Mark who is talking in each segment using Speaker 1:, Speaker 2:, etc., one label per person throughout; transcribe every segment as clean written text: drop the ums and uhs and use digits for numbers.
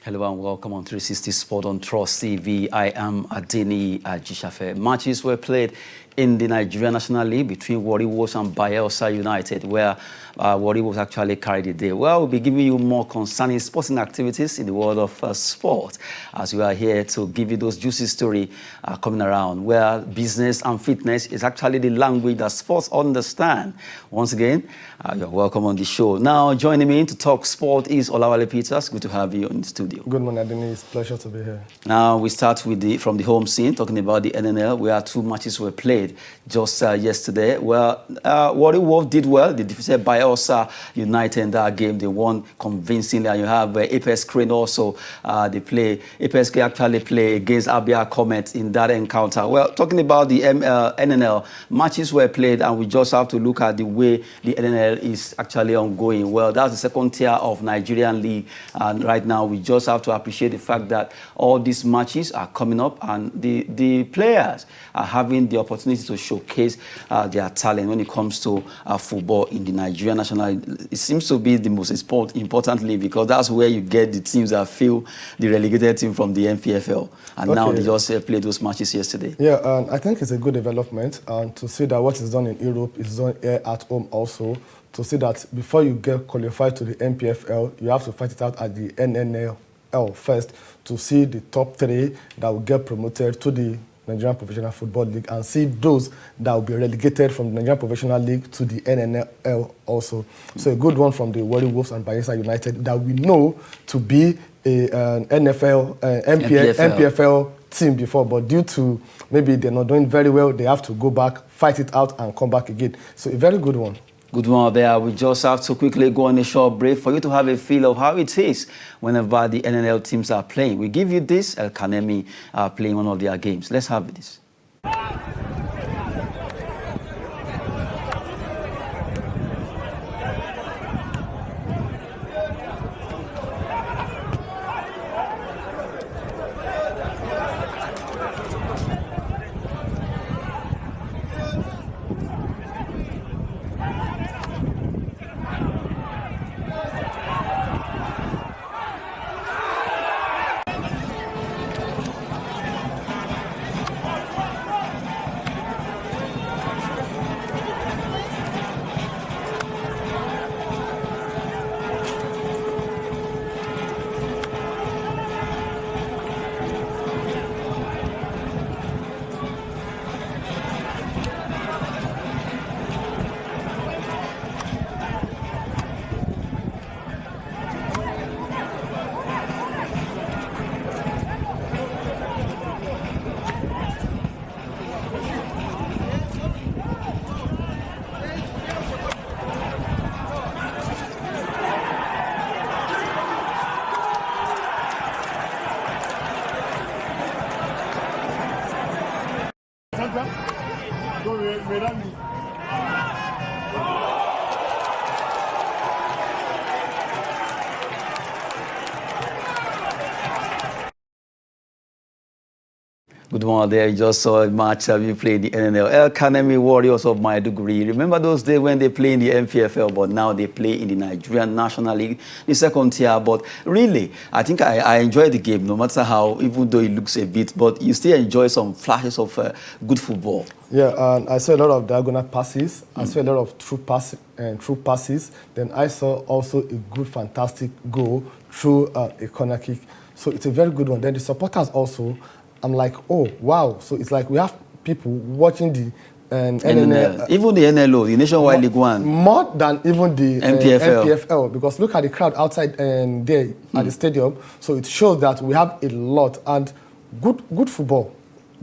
Speaker 1: Hello and welcome on 360 Sport on Trust TV. I am Adeni Ajishafe. Matches were played in the Nigerian National League between Warri and Bayelsa United, where Warri actually carried the day. Well, we'll be giving you more concerning sporting activities in the world of sport, as we are here to give you those juicy stories coming around, where business and fitness is actually the language that sports understand. Once again, you're welcome on the show. Now, joining me to talk sport is Olawale Peters. Good to have you in the studio.
Speaker 2: Good morning, Adeni. It's a pleasure to be here.
Speaker 1: Now, we start with from the home scene, talking about the NNL, where 2 matches were played just yesterday. Well, Warri Wolf did well. They defeated Bayelsa United in that game. They won convincingly. And you have Apex Crane also. Apex Crane actually play against Abia Comet in that encounter. Well, talking about the NNL, matches were played, and we just have to look at the way the NNL is actually ongoing. Well, that's the second tier of Nigerian League. And right now, we just have to appreciate the fact that all these matches are coming up, and the players are having the opportunity to showcase their talent when it comes to football in the Nigerian National League. It seems to be the most important league, because that's where you get the teams that feel the relegated team from the NPFL. And now they just played those matches yesterday.
Speaker 2: Yeah, I think it's a good development, and to see that what is done in Europe is done here at home also. To see that before you get qualified to the NPFL, you have to fight it out at the NNL first to see the top 3 that will get promoted to the Nigerian Professional Football League, and see those that will be relegated from the Nigerian Professional League to the NNL also. So a good one from the Warri Wolves and Bayelsa United that we know to be an NPFL team before, but due to maybe they're not doing very well, they have to go back, fight it out, and come back again. So a very good one.
Speaker 1: Good one there. We just have to quickly go on a short break for you to have a feel of how it is whenever the NNL teams are playing. We give you this, El Kanemi playing one of their games. Let's have this. Good morning there. You just saw a match you played the NNL. El Kanemi Warriors of Maiduguri. Remember those days when they play in the MPFL, but now they play in the Nigerian National League, the second tier. But really, I think I enjoy the game, no matter how, even though it looks a bit, but you still enjoy some flashes of good football.
Speaker 2: Yeah, and I saw a lot of diagonal passes. I saw a lot of through passes. Then I saw also a good, fantastic goal through a corner kick. So it's a very good one. Then the supporters also, I'm like, oh, wow. So it's like we have people watching the
Speaker 1: NNL. Even the NLO, the Nationwide League One.
Speaker 2: More than even the
Speaker 1: MPFL.
Speaker 2: Because look at the crowd outside there at the stadium. So it shows that we have a lot, and good football.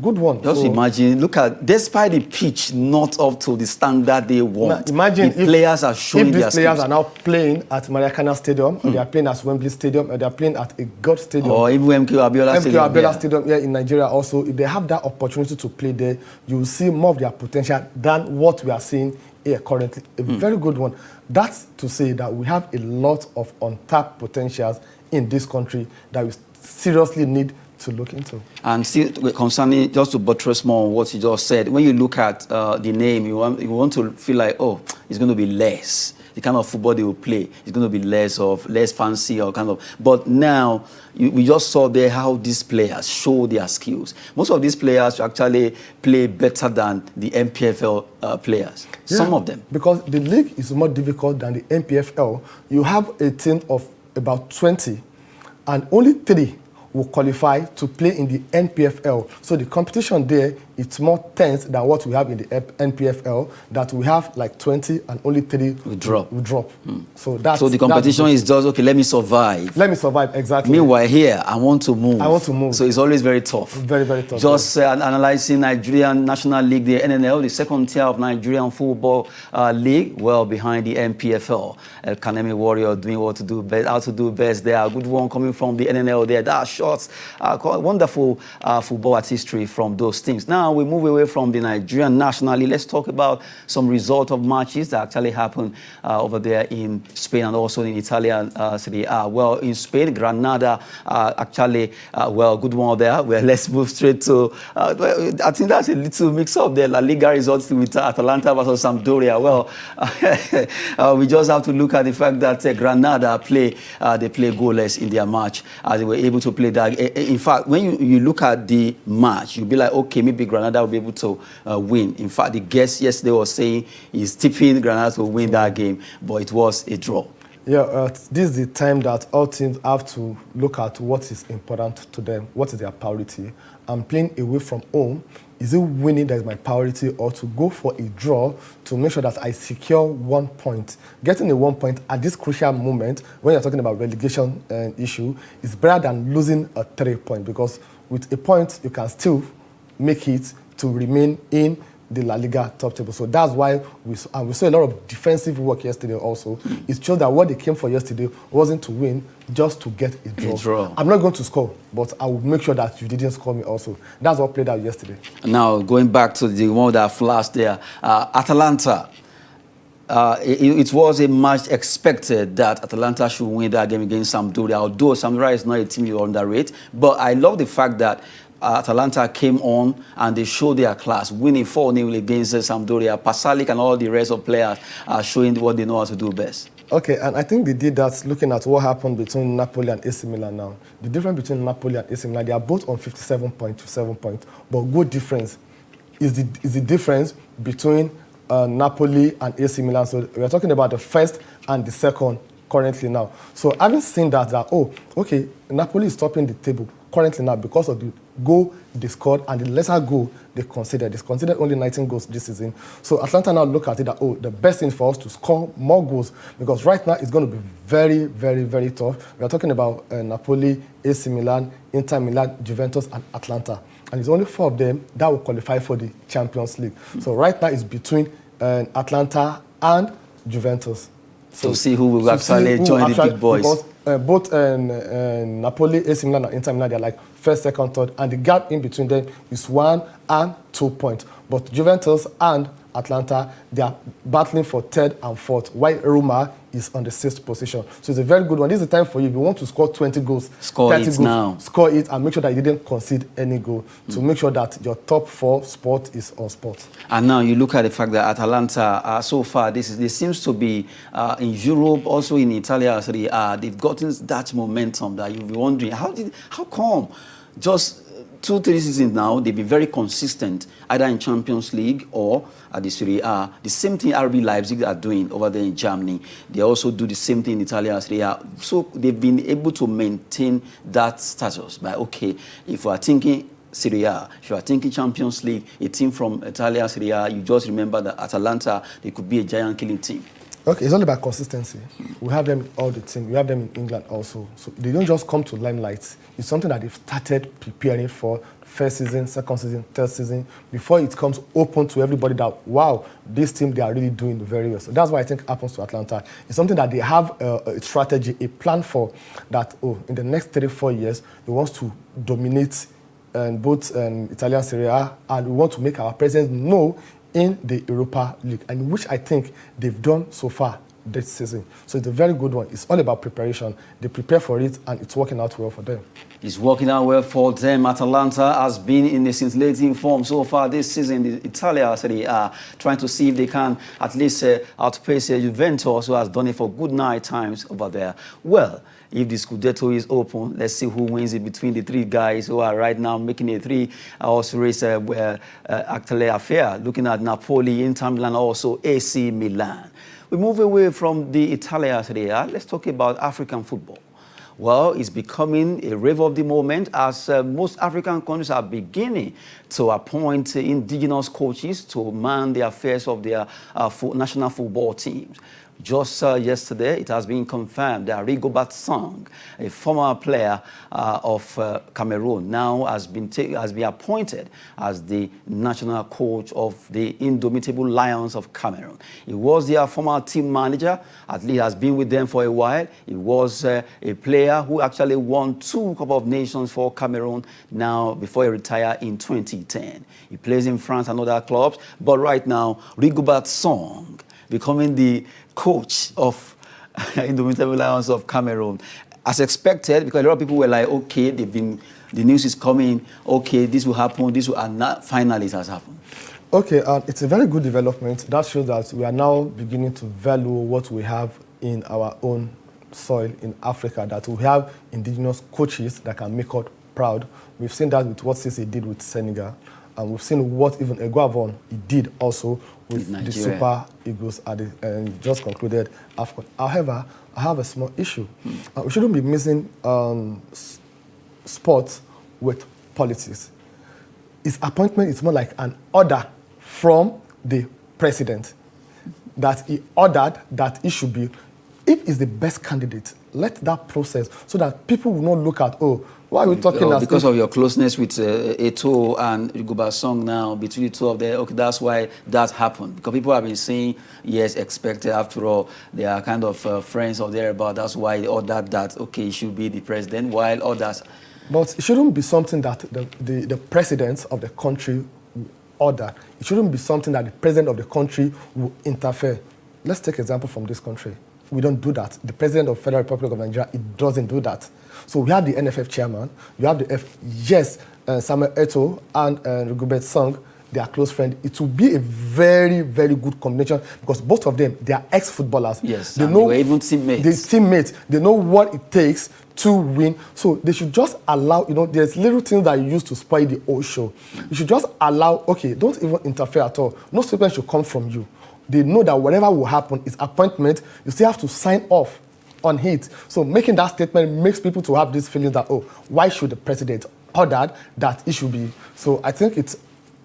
Speaker 2: Good one.
Speaker 1: Just imagine, look at, despite the pitch not up to the standard they want,
Speaker 2: imagine
Speaker 1: the players are showing their skills.
Speaker 2: If these players are now playing at Maracana Stadium, or they are playing at Wembley Stadium, or they are playing at a God Stadium,
Speaker 1: or even MK Abiola
Speaker 2: Stadium here in Nigeria also, if they have that opportunity to play there, you will see more of their potential than what we are seeing here currently. A very good one. That's to say that we have a lot of untapped potentials in this country that we seriously need to look into.
Speaker 1: And still concerning, just to buttress more on what you just said, when you look at the name, you want to feel like, oh, it's going to be less. the kind of football they will play is going to be less fancy or kind of. But now we just saw there how these players show their skills. Most of these players actually play better than the MPFL players. Yeah, some of them.
Speaker 2: Because the league is more difficult than the MPFL. You have a team of about 20, and only 3 will qualify to play in the NPFL. So the competition there, it's more tense than what we have in the NPFL, that we have like 20 and only 3
Speaker 1: will drop.
Speaker 2: So
Speaker 1: the competition is just, okay, let me survive.
Speaker 2: Let me survive, exactly.
Speaker 1: Meanwhile here, I want to move.
Speaker 2: I want to move.
Speaker 1: So it's always very tough.
Speaker 2: Very, very tough.
Speaker 1: Just analyzing Nigerian National League, the NNL, the second tier of Nigerian Football League, well behind the NPFL. Kanemi Warrior doing what to do best, how to do best there. A good one coming from the NNL there. That's shots. Wonderful football history from those teams. Now we move away from the Nigerian National League. Let's talk about some result of matches that actually happened over there in Spain and also in Italian Serie A. Well, in Spain, Granada actually, well, good one there. Well, let's move straight to, I think that's a little mix-up there. La Liga results with Atalanta versus Sampdoria. Well, we just have to look at the fact that Granada they play goalless in their match. They were able to play that. In fact, when you look at the match, you'll be like, okay, maybe Granada will be able to win. In fact, the guest yesterday was saying he's tipping Granada to win that game, but it was a draw.
Speaker 2: Yeah, this is the time that all teams have to look at what is important to them, what is their priority. I'm playing away from home. Is it winning that is my priority, or to go for a draw to make sure that I secure 1 point? Getting a 1 point at this crucial moment, when you're talking about relegation issue, is better than losing a 3 point, because with a point, you can still make it to remain in the La Liga top table. So that's why we saw a lot of defensive work yesterday also. It shows that what they came for yesterday wasn't to win, just to get a draw. I'm not going to score, but I will make sure that you didn't score me also. That's what played out yesterday.
Speaker 1: Now, going back to the one that flashed there, Atalanta. It was a match expected that Atalanta should win that game against Sampdoria, although Sampdoria is not a team you underrate. But I love the fact that Atalanta came on and they showed their class, winning 4-0 against Sampdoria. Pasalic and all the rest of players are showing what they know how to do best.
Speaker 2: Okay, and I think they did that looking at what happened between Napoli and AC Milan now. The difference between Napoli and AC Milan, they are both on 57 points, but good difference is the difference between Napoli and AC Milan. So we are talking about the first and the second currently now. So having seen that, oh, okay, Napoli is topping the table currently now because of the goal they scored and the lesser goal they considered. They considered only 19 goals this season. So Atlanta now look at it that, oh, the best thing for us to score more goals, because right now it's going to be very, very, very tough. We are talking about Napoli, AC Milan, Inter Milan, Juventus, and Atlanta. And it's only 4 of them that will qualify for the Champions League. So right now it's between Atlanta and Juventus.
Speaker 1: So see who will actually join the big boys.
Speaker 2: Because both Napoli, AC Milan, and Inter Milan, they're like first, second, third, and the gap in between them is 1 and 2 points. But Juventus and Atlanta, they are battling for 3rd and 4th, while Roma is on the 6th position. So it's a very good one. This is the time for you. If you want to score 20 goals,
Speaker 1: score 30 goals, now.
Speaker 2: Score it and make sure that you didn't concede any goal to make sure that your top 4 spot is on spot.
Speaker 1: And now you look at the fact that Atalanta, so far, they seems to be in Europe, also in Italy, they've gotten that momentum that you'll be wondering, how come? Just 2-3 seasons now, they've been very consistent, either in Champions League or at the Serie A. The same thing RB Leipzig are doing over there in Germany. They also do the same thing in Italia Serie A. So they've been able to maintain that status by, okay, if we are thinking Serie A, if you are thinking Champions League, a team from Italia Serie A, you just remember that Atalanta, they could be a giant killing team.
Speaker 2: Okay, it's all about consistency. We have them in all the team. We have them in England also. So they don't just come to limelight. It's something that they've started preparing for first season, second season, third season, before it comes open to everybody that, wow, this team, they are really doing very well. So that's why I think happens to Atlanta. It's something that they have a strategy, a plan for, that, oh, in the next 3-4 years, they want to dominate both Italian Serie A, and we want to make our presence known in the Europa League, and which I think they've done so far this season. So it's a very good one. It's all about preparation. They prepare for it, and it's working out well for them.
Speaker 1: It's working out well for them. Atalanta has been in a scintillating form so far this season. The Italians they are trying to see if they can at least outpace Juventus, who has done it for good 9 times over there. Well, if the Scudetto is open, let's see who wins it between the 3 guys who are right now making a 3-horse race actually affair. Looking at Napoli, Inter Milan, also AC Milan. We move away from the Italian Serie A. Let's talk about African football. Well, it's becoming a rave of the moment as most African countries are beginning to appoint indigenous coaches to man the affairs of their national football teams. Just yesterday, it has been confirmed that Rigobert Song, a former player of Cameroon, now has been appointed as the national coach of the Indomitable Lions of Cameroon. He was their former team manager, at least has been with them for a while. He was a player who actually won 2 Cup of Nations for Cameroon now before he retired in 2010. He plays in France and other clubs, but right now, Rigobert Song becoming the coach of Indomitable Lions of Cameroon. As expected, because a lot of people were like, okay, the news is coming, okay, this will happen, this will, and not, finally it has happened.
Speaker 2: Okay, it's a very good development. That shows that we are now beginning to value what we have in our own soil in Africa, that we have indigenous coaches that can make us proud. We've seen that with what Sisi did with Senegal. And we've seen what even Eguavon did also with the Super Eagles at the just concluded AFCON. However, I have a small issue. We shouldn't be mixing sports with politics. His appointment is more like an order from the president that he ordered that he should be, if he's the best candidate, let that process so that people will not look at, oh, why are we talking
Speaker 1: because of your closeness with Eto'o and Rigobert Song now, between the 2 of them, okay, that's why that happened. Because people have been saying, yes, expected, after all, they are kind of friends or thereabout. That's why they ordered that, okay, he should be the president, while others.
Speaker 2: But it shouldn't be something that the president of the country will order. It shouldn't be something that the president of the country will interfere. Let's take an example from this country. We don't do that. The president of the Federal Republic of Nigeria, it doesn't do that. So we have the NFF chairman, you have the Samuel Eto'o and Rigobert Song, they are close friends. It will be a very, very good combination because both of them, they are ex-footballers.
Speaker 1: Yes, they were even teammates.
Speaker 2: They're teammates. They know what it takes to win. So they should just allow, there's little things that you use to spoil the whole show. You should just allow, okay, don't even interfere at all. No statement should come from you. They know that whatever will happen is appointment. You still have to sign off on it. So making that statement makes people to have this feeling that, oh, why should the president order that it should be? So I think it's,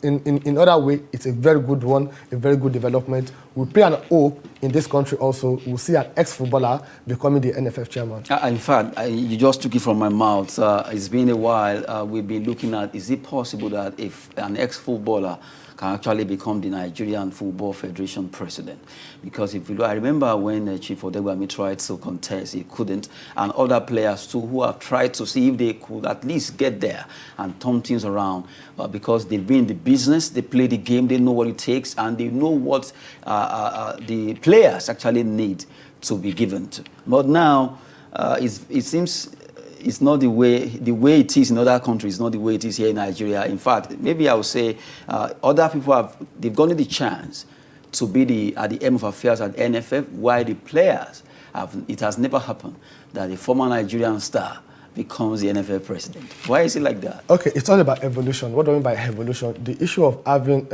Speaker 2: in other way, it's a very good one, a very good development. We pray and hope in this country also, we'll see an ex-footballer becoming the NFF chairman.
Speaker 1: In fact, you just took it from my mouth. It's been a while. We've been looking at, is it possible that if an ex-footballer can actually become the Nigerian Football Federation president? Because if you look, I remember when Chief Odegbami tried to contest, he couldn't, and other players too who have tried to see if they could at least get there and turn things around, because they've been in the business, they play the game, they know what it takes, and they know what the players actually need to be given to. But now, it seems it's not the way it is in other countries, not the way it is here in Nigeria. In fact, maybe I would say other people they've gotten the chance to be at the aim of affairs at NFF, while the players it has never happened that a former Nigerian star becomes the NFF president. Why is it like that? Okay,
Speaker 2: it's all about evolution. What do I mean by evolution? The issue of having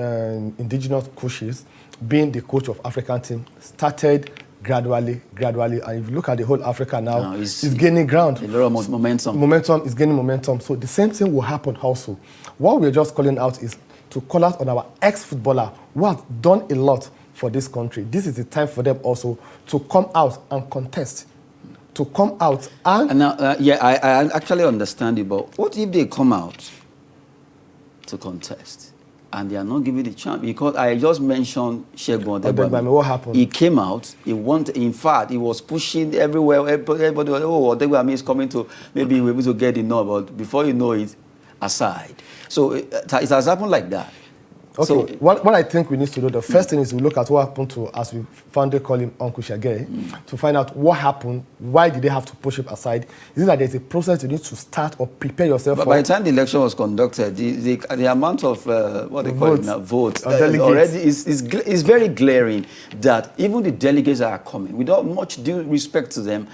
Speaker 2: indigenous coaches being the coach of African team started gradually, and if you look at the whole Africa now, it's gaining ground.
Speaker 1: A lot of momentum.
Speaker 2: Momentum is gaining momentum. So the same thing will happen also. What we're just calling out is to call out on our ex-footballer who has done a lot for this country. This is the time for them also to come out and contest. To come out and
Speaker 1: now, I actually understand you, but what if they come out to contest and they are not given the chance? Because I just mentioned Segun Odegbami.
Speaker 2: What happened?
Speaker 1: He came out, he wanted, in fact, he was pushing everywhere. Everybody was, oh, Odegbami is coming to, maybe we're able to get the no, but before you know it, aside. So it has happened like that.
Speaker 2: Okay,
Speaker 1: So,
Speaker 2: what I think we need to do, the first thing is to look at what happened to, as we fondly call him, Uncle Shagay, to find out what happened, why did they have to push him aside? Is it that there's a process you need to start or prepare yourself
Speaker 1: but
Speaker 2: for?
Speaker 1: by the time the election was conducted, the amount of, what they call it now, votes, already is very glaring that even the delegates that are coming, without much due respect to them,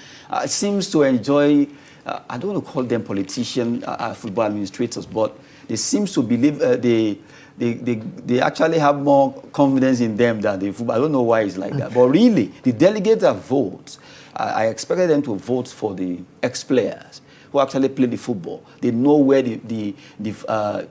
Speaker 1: seems to enjoy, I don't want to call them politicians, football administrators, but they seem to believe they actually have more confidence in them than the football. I don't know why it's like that. But really, the delegates that vote, I expected them to vote for the ex-players who actually play the football. They know where the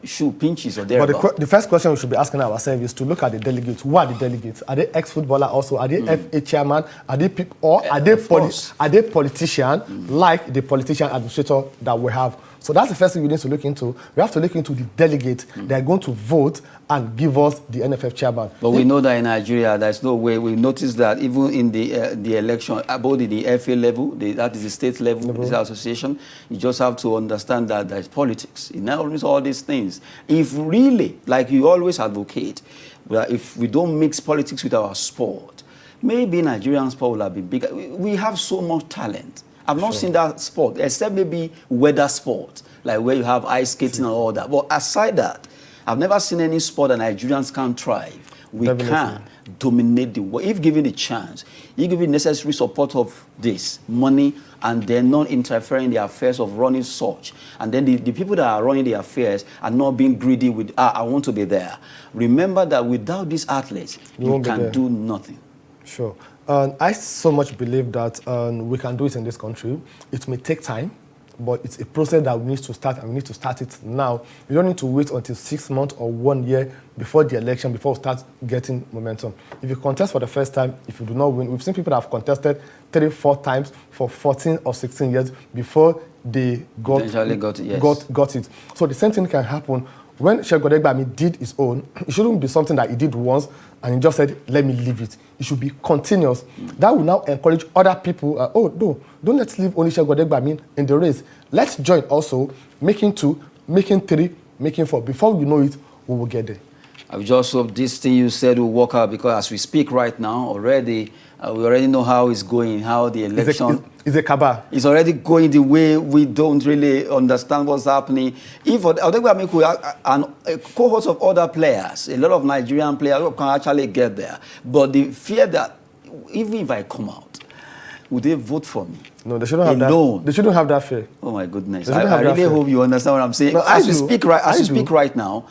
Speaker 1: shoe pinches or thereabouts.
Speaker 2: But the first question we should be asking ourselves is to look at the delegates. Who are the delegates? Are they ex-footballer also? Are they FA chairman? Are they people, or are they politicians like the politician administrator that we have? So that's the first thing we need to look into. We have to look into the delegates that are going to vote and give us the NFF chairman.
Speaker 1: But we know that in Nigeria, there's no way. We noticed that even in the election, both in the FA level, that is the state level, this association, you just have to understand that there's politics. It now means all these things. If really, like you always advocate, if we don't mix politics with our sport, maybe Nigerian sport will have been bigger. We have so much talent. I've not seen that sport, except maybe weather sport, like where you have ice skating and all that. But aside that, I've never seen any sport that Nigerians can't thrive. We can dominate the world. If given the chance, you give the necessary support of this, money, and then not interfering in the affairs of running such. And then the people that are running the affairs are not being greedy with, I want to be there. Remember that without these athletes, you can do nothing.
Speaker 2: Sure. I so much believe that we can do it in this country. It may take time, but it's a process that we need to start, and we need to start it now. We don't need to wait until 6 months or 1 year before the election, before we start getting momentum. If you contest for the first time, if you do not win, we've seen people that have contested 3-4 times for 14 or 16 years before they got it. So the same thing can happen. When Sheikh Godegba did his own, it shouldn't be something that he did once and he just said, let me leave it. It should be continuous. That will now encourage other people, no, don't let's leave only Sheikh Godegba in the race. Let's join also, making 2, making 3, making 4. Before you know it, we will get there.
Speaker 1: I just hope this thing you said will work out, because as we speak right now, already, we already know how it's going, how the election...
Speaker 2: It's a cabal.
Speaker 1: It's already going the way we don't really understand what's happening. If and a cohort of other players, a lot of Nigerian players can actually get there. But the fear that even if I come out, would they vote for me?
Speaker 2: No, they shouldn't have that. They shouldn't have that fear.
Speaker 1: Oh my goodness! I really hope you understand what I'm saying. No, as you speak right now,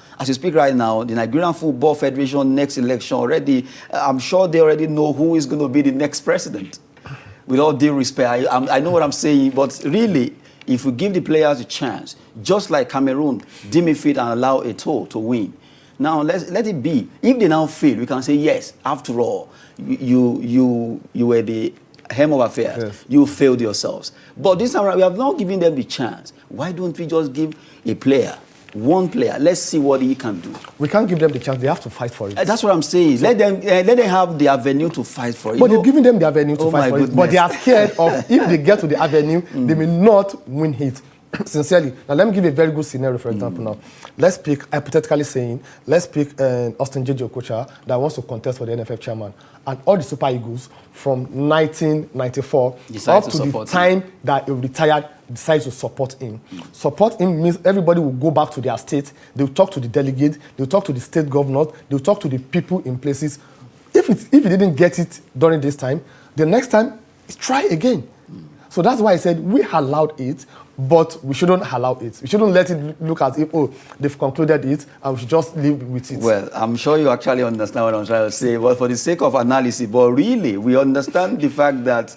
Speaker 1: the Nigerian Football Federation next election already, I'm sure they already know who is going to be the next president. With all due respect, I know what I'm saying, but really, if we give the players a chance, just like Cameroon, deem it fit and allow Eto'o to win. Now, let it be. If they now fail, we can say, yes, after all, you were the hem of affairs. Yes. You failed yourselves. But this time around, we have not given them the chance. Why don't we just give a player, one player, let's see what he can do?
Speaker 2: We can't give them the chance. They have to fight for it.
Speaker 1: That's what I'm saying. So, let them have the avenue to fight for it.
Speaker 2: But they've given them the avenue to fight for it. But they are scared of, if they get to the avenue, they may not win it. Sincerely. Now, let me give you a very good scenario, for example, now. Let's pick, hypothetically saying, let's pick Austin J.J. Okocha that wants to contest for the NFF chairman. And all the Super Eagles from 1994 up to the time that he retired decide to support him. Support him means everybody will go back to their state. They will talk to the delegates. They will talk to the state governors. They will talk to the people in places. If he didn't get it during this time, the next time, try again. So that's why I said we allowed it, but we shouldn't allow it. We shouldn't let it look as if, they've concluded it, and we should just live with it.
Speaker 1: Well, I'm sure you actually understand what I'm trying to say, but for the sake of analysis, but really, we understand the fact that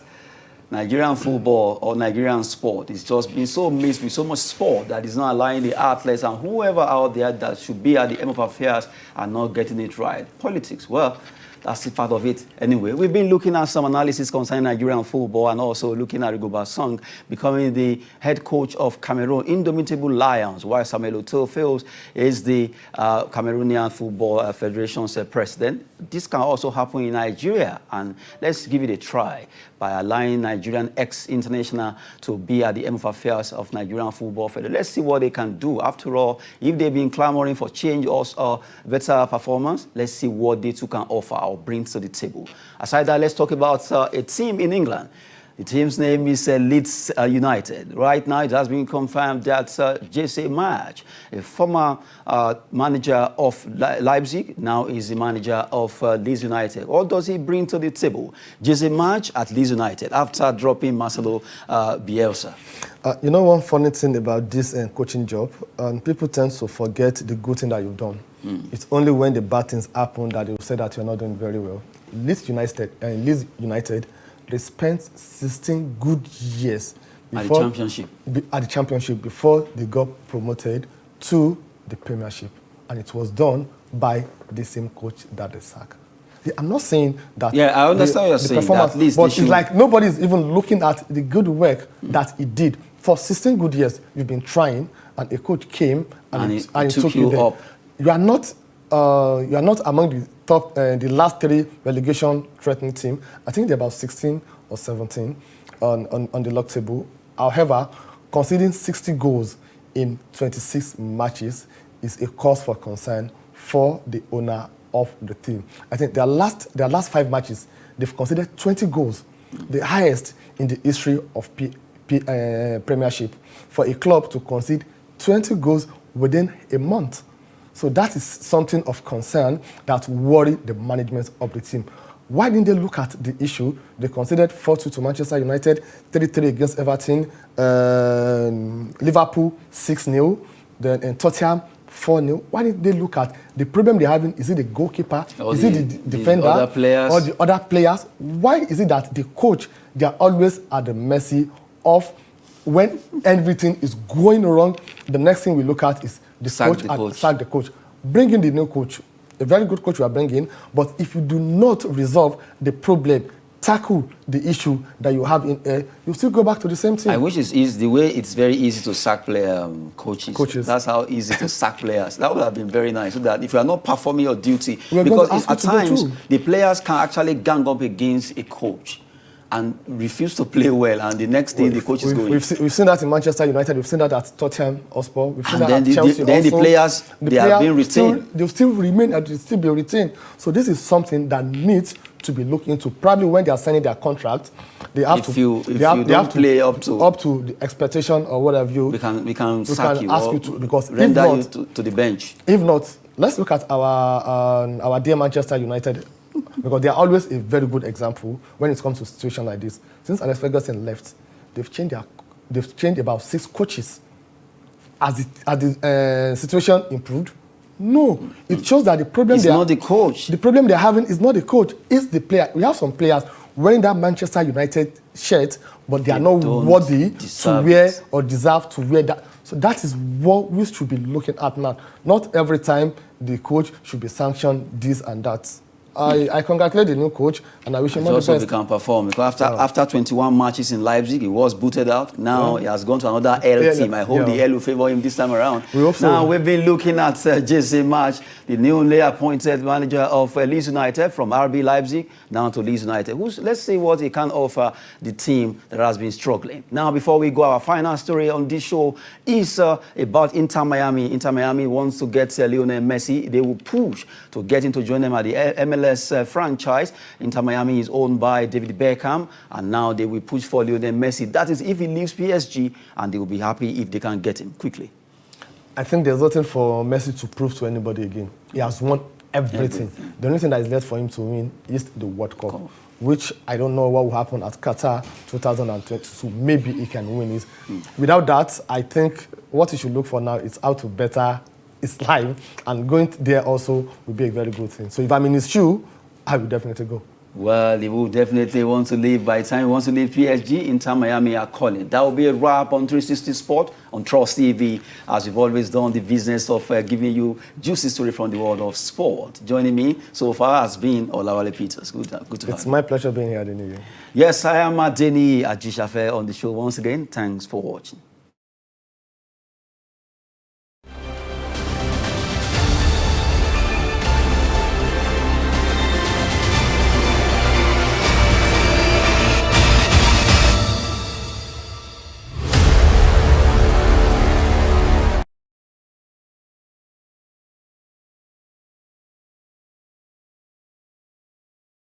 Speaker 1: Nigerian football or Nigerian sport is just being so mixed with so much sport that is not allowing the athletes and whoever out there that should be at the end of affairs are not getting it right. Politics, well, that's the part of it anyway. We've been looking at some analysis concerning Nigerian football and also looking at Rigobert Song becoming the head coach of Cameroon Indomitable Lions, while Samuel Eto'o is the Cameroonian Football Federation's president. This can also happen in Nigeria, and let's give it a try by allowing Nigerian ex-international to be at the end of affairs of Nigerian Football Federation. Let's see what they can do. After all, if they've been clamoring for change or better performance, let's see what they too can offer or bring to the table. Aside that, let's talk about a team in England. The team's name is Leeds United. Right now, it has been confirmed that Jesse Marsch, a former manager of Leipzig, now is the manager of Leeds United. What does he bring to the table? Jesse Marsch at Leeds United after dropping Marcelo Bielsa.
Speaker 2: You know one funny thing about this coaching job? People tend to forget the good thing that you've done. It's only when the bad things happen that they will say that you're not doing very well. Leeds United, they spent 16 good years before,
Speaker 1: at the championship
Speaker 2: before they got promoted to the Premiership, and it was done by the same coach that they sacked. I'm not saying that.
Speaker 1: Yeah, I understand what you're saying.
Speaker 2: Performance, at least but it's like nobody's even looking at the good work that he did for 16 good years. You've been trying, and a coach came and he took you up. You are not among the top, the last 3 relegation threatening team. I think they're about 16 or 17 on the log table. However, conceding 60 goals in 26 matches is a cause for concern for the owner of the team. I think their last 5 matches, they've conceded 20 goals, the highest in the history of Premiership, for a club to concede 20 goals within a month. So that is something of concern that worry the management of the team. Why didn't they look at the issue? They conceded 4-2 to Manchester United, 3-3 against Everton, Liverpool 6-0, then in Tottenham 4-0. Why didn't they look at the problem they're having? Is it the goalkeeper? Is it the defender?
Speaker 1: Other players?
Speaker 2: Or the other players? Why is it that the coach, they are always at the mercy of when everything is going wrong? The next thing we look at is sack the coach. Bring in the new coach. A very good coach you are bringing, but if you do not resolve the problem, tackle the issue that you have in air, you still go back to the same thing.
Speaker 1: I wish it's easy. The way it's very easy to sack coaches. That's how easy to sack players. That would have been very nice. So that if you are not performing your duty, because at times the players can actually gang up against a coach and refuse to play well, and the next day the coach is going.
Speaker 2: We've seen that in Manchester United. We've seen that at Tottenham Hotspur. We've seen that at Chelsea.
Speaker 1: Then the players have been retained.
Speaker 2: They'll still remain and they'll still be retained. So this is something that needs to be looked into. Probably when they are signing their contract, they have to
Speaker 1: play up to
Speaker 2: the expectation or whatever.
Speaker 1: We can sack you
Speaker 2: ask
Speaker 1: or
Speaker 2: you to, because
Speaker 1: render
Speaker 2: if not,
Speaker 1: you to the bench.
Speaker 2: If not, let's look at our dear Manchester United. Because they are always a very good example when it comes to a situation like this. Since Alex Ferguson left, they've changed about 6 coaches. Has the situation improved? No. It shows that the problem
Speaker 1: it's not the coach.
Speaker 2: The problem they're having is not the coach, it's the player. We have some players wearing that Manchester United shirt, but they are not worthy to wear or deserve to wear that. So that is what we should be looking at now. Not every time the coach should be sanctioned this and that. I congratulate the new coach, and I wish him all the best.
Speaker 1: Also, he can perform. Because after 21 matches in Leipzig, he was booted out. Now he has gone to another L team. I hope the L will favor him this time around.
Speaker 2: We hope so.
Speaker 1: Now, we've been looking at Jesse Marsch, the newly appointed manager of Leeds United, from RB Leipzig down to Leeds United. Let's see what he can offer the team that has been struggling. Now, before we go, our final story on this show is about Inter Miami. Inter Miami wants to get Lionel Messi. They will push to get him to join them at the MLS franchise. Inter Miami is owned by David Beckham, and now they will push for Lionel Messi. That is if he leaves PSG, and they will be happy if they can get him quickly.
Speaker 2: I think there's nothing for Messi to prove to anybody again. He has won everything. The only thing that is left for him to win is the World Cup, which I don't know what will happen at Qatar 2022. Maybe he can win it. Without that, I think what he should look for now is how to better his life, and going there also will be a very good thing. So if I'm in his shoe, I will definitely go.
Speaker 1: Well, he will definitely want to leave. By the time he wants to leave PSG, Inter Miami are calling. That will be a wrap on 360 Sport on Trust TV, as we've always done the business of giving you juicy story from the world of sport. Joining me so far has been Olawale Peters. Good to have you.
Speaker 2: It's my pleasure being here, Adeniyi.
Speaker 1: Yes, I am Adeni Ajishafe on the show once again. Thanks for watching.